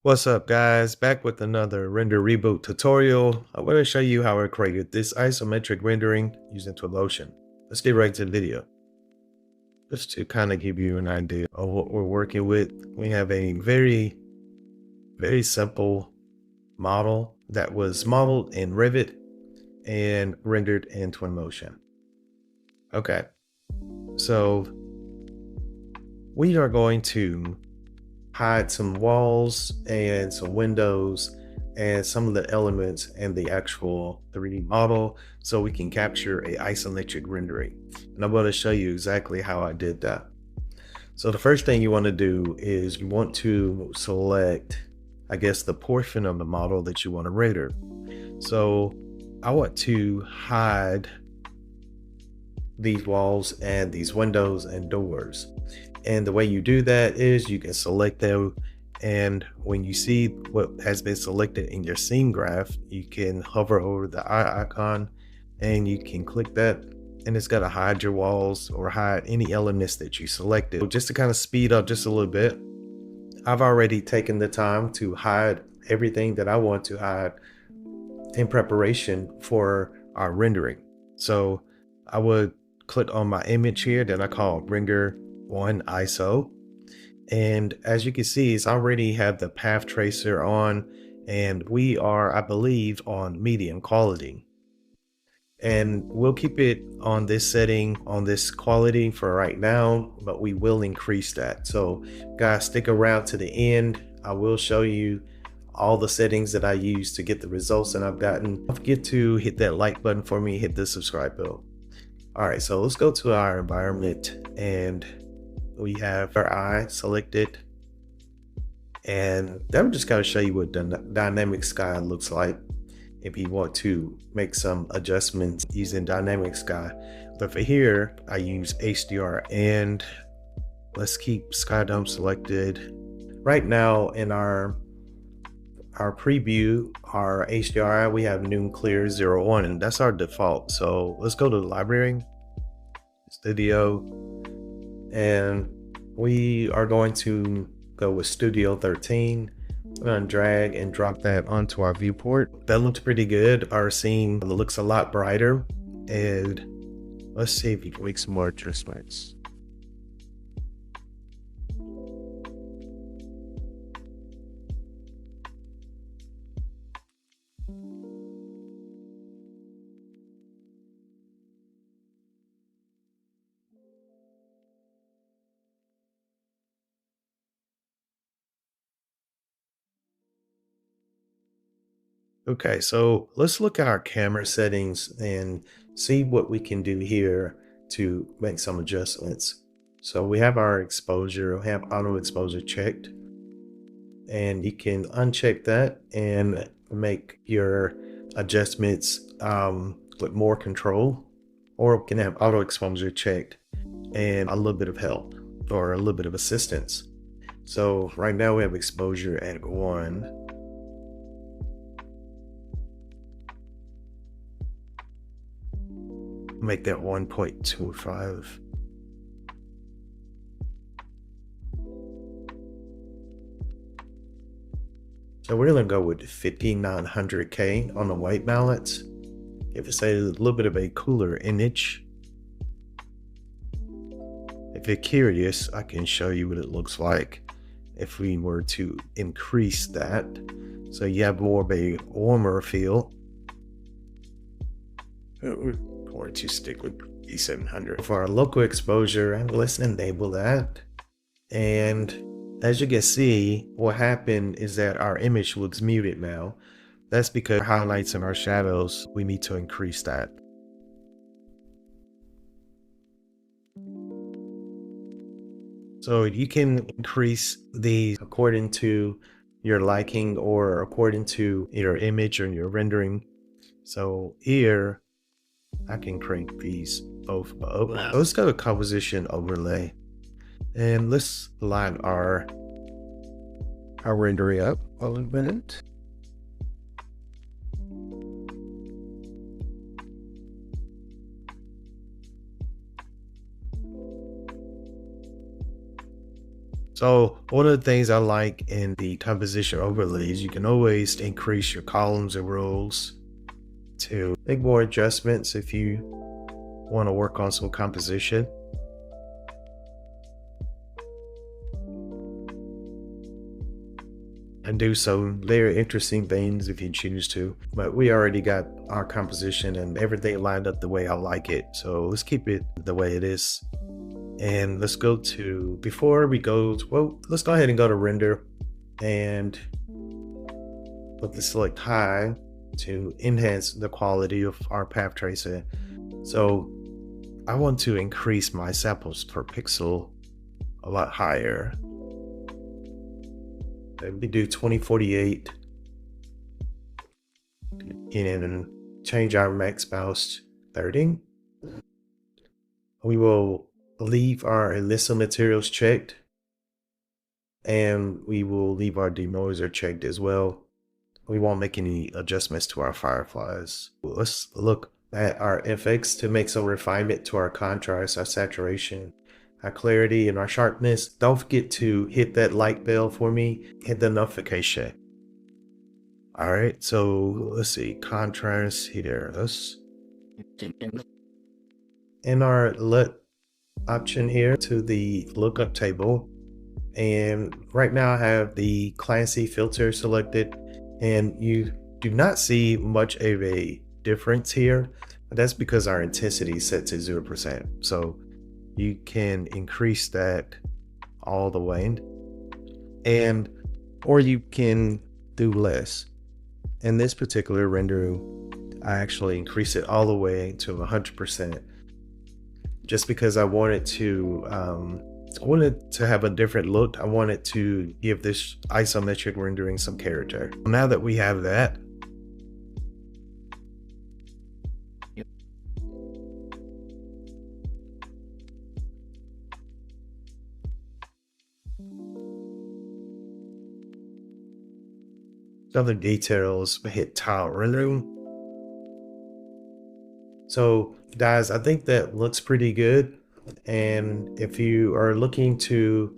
What's up guys, back with another render reboot tutorial. I want to show you how I created this isometric rendering using Twinmotion. Let's get right to the video. Just to kind of give you an idea of what we're working with, we have a very simple model that was modeled in Revit and rendered in Twinmotion. Okay, so we are going to hide some walls and some windows and some of the elements in the actual 3D model so we can capture a isometric rendering. And I'm going to show you exactly how I did that. So the first thing you want to do is you want to select, I guess, the portion of the model that you want to render. So I want to hide these walls and these windows and doors. And the way you do that is you can select them, and when you see what has been selected in your scene graph, you can hover over the eye icon and you can click that, and it's got to hide your walls or hide any elements that you selected. So just to kind of speed up just a little bit, I've already taken the time to hide everything that I want to hide in preparation for our rendering. So I would click on my image here that I call render 1 ISO, and as you can see, it's already have the path tracer on, and we are, I believe, on medium quality, and we'll keep it on this setting, on this quality for right now, but we will increase that. So guys, stick around to the end. I will show you all the settings that I use to get the results that I've gotten. Don't forget to hit that like button for me, hit the subscribe bell. All right, so let's go to our environment, and we have our eye selected, and that will just kind of show you what the dynamic sky looks like if you want to make some adjustments using dynamic sky. But for here, I use HDR, and let's keep sky dome selected. Right now in our preview, our HDR, we have noon clear 01, and that's our default. So let's go to the library, studio, and we are going to go with Studio 13. We're going to drag and drop that onto our viewport. That looks pretty good. Our scene looks a lot brighter, and let's see if we can make some more adjustments. Okay, so let's look at our camera settings and see what we can do here to make some adjustments. So we have our exposure, we have auto exposure checked, and you can uncheck that and make your adjustments with more control, or we can have auto exposure checked and a little bit of help or a little bit of assistance. So right now we have exposure at 1. Make that 1.25. So we're gonna go with 5900K on the white balance. If it's a little bit of a cooler image. If you're curious, I can show you what it looks like if we were to increase that. So you have more of a warmer feel. We're going to stick with E700. For our local exposure, let's enable that. And as you can see, what happened is that our image looks muted now. That's because highlights and our shadows, we need to increase that. So you can increase these according to your liking or according to your image or your rendering. So here, I can crank these both up. Let's go to composition overlay, and let's line our rendering up a little bit. So one of the things I like in the composition overlays, you can always increase your columns and rows to make more adjustments if you want to work on some composition. And do some very interesting things if you choose to. But we already got our composition and everything lined up the way I like it. So let's keep it the way it is. And let's go to, before we go, let's go ahead and go to render and put the select high to enhance the quality of our path tracing. So I want to increase my samples per pixel a lot higher. Let me do 2048 and change our max bounce 30. We will leave our Alyssa materials checked, and we will leave our denoiser checked as well. We won't make any adjustments to our fireflies. Let's look at our FX to make some refinement to our contrast, our saturation, our clarity, and our sharpness. Don't forget to hit that like bell for me, hit the notification. All right, so let's see, contrast here. Let's in our LUT option here to the lookup table, and right now I have the classy filter selected, and you do not see much of a difference here. That's because our intensity is set to 0%. So you can increase that all the way, and or you can do less. In this particular render, I actually increase it all the way to 100%, just because I wanted to have a different look. I wanted to give this isometric rendering some character. Now that we have that, other details, hit tile rendering. So guys, I think that looks pretty good. And if you are looking to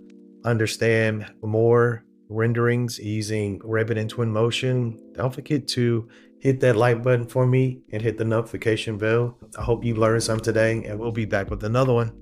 understand more renderings using Revit and Twinmotion, don't forget to hit that like button for me and hit the notification bell. I hope you learned something today, and we'll be back with another one.